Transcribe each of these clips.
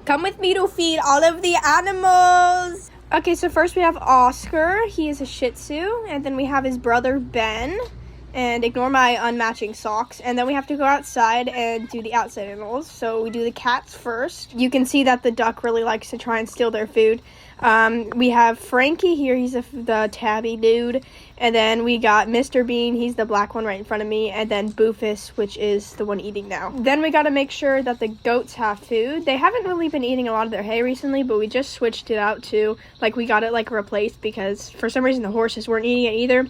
Come with me to feed all of the animals. Okay, so first we have Oscar. He is a Shih Tzu. And then we have his brother, Ben. And ignore my unmatching socks. And then we have to go outside and do the outside animals. So we do the cats first. You can see that the duck really likes to try and steal their food. We have Frankie here. He's the tabby dude. And then we got Mr. Bean. He's the black one right in front of me. And then Boofus, which is the one eating now. Then we got to make sure that the goats have food. They haven't really been eating a lot of their hay recently, but we just switched it out to, like, we got it, like, replaced because for some reason the horses weren't eating it either.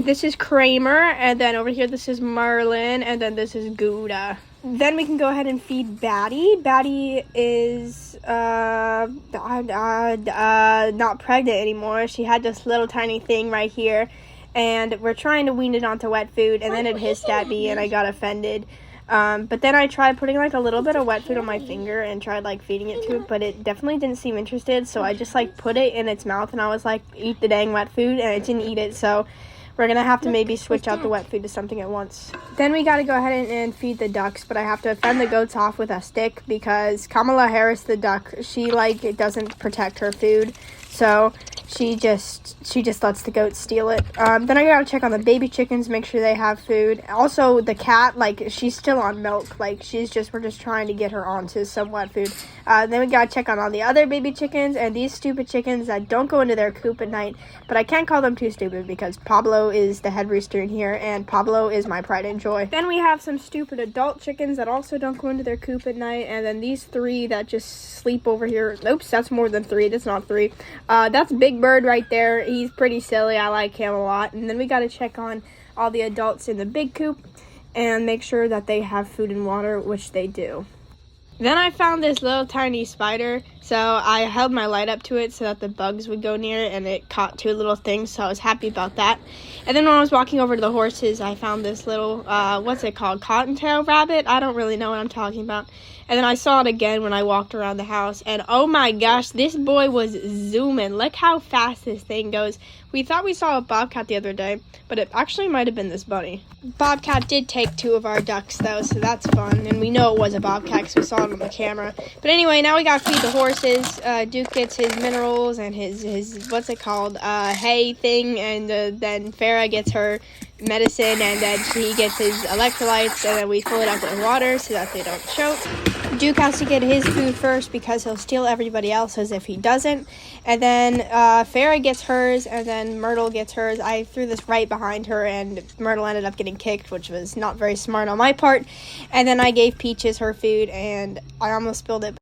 This is Kramer, and then over here this is Merlin, and then this is Gouda. Then we can go ahead and feed Batty. Batty is not pregnant anymore. She had this little tiny thing right here, and we're trying to wean it onto wet food, and then it hissed at me, and I got offended. But then I tried putting like a little bit of wet food on my finger and tried like feeding it to it, but it definitely didn't seem interested. So I just like put it in its mouth and I was like, eat the dang wet food, and it didn't eat it. So we're gonna have to maybe switch out the wet food to something at once. Then we gotta go ahead and feed the ducks, but I have to fend the goats off with a stick because Kamala Harris, the duck, she like doesn't protect her food. So she just lets the goats steal it. Then I gotta check on the baby chickens, make sure they have food. Also, the cat, like, she's still on milk. Like, we're just trying to get her onto some wet food. Then we gotta check on all the other baby chickens and these stupid chickens that don't go into their coop at night. But I can't call them too stupid because Pablo is the head rooster in here and Pablo is my pride and joy. Then we have some stupid adult chickens that also don't go into their coop at night. And then these three that just sleep over here. Oops, that's more than three. That's not three. That's Big Bird right there. He's pretty silly. I like him a lot. And then we got to check on all the adults in the big coop and make sure that they have food and water, which they do. Then I found this little tiny spider, so I held my light up to it so that the bugs would go near it, and it caught two little things, so I was happy about that. And then when I was walking over to the horses, I found this little, what's it called, cottontail rabbit? I don't really know what I'm talking about. And then I saw it again when I walked around the house, and oh my gosh, this boy was zooming. Look how fast this thing goes. We thought we saw a bobcat the other day, but it actually might have been this bunny. Bobcat did take two of our ducks, though, so that's fun. And we know it was a bobcat because we saw it on the camera. But anyway, now we got to feed the horses. Duke gets his minerals and his what's it called, hay thing. And then Farah gets her medicine, and then he gets his electrolytes, and then we fill it up with water so that they don't choke. Duke has to get his food first because he'll steal everybody else's if he doesn't. And then Farah gets hers, and then Myrtle gets hers. I threw this right behind her, and Myrtle ended up getting kicked, which was not very smart on my part. And then I gave Peaches her food, and I almost spilled it.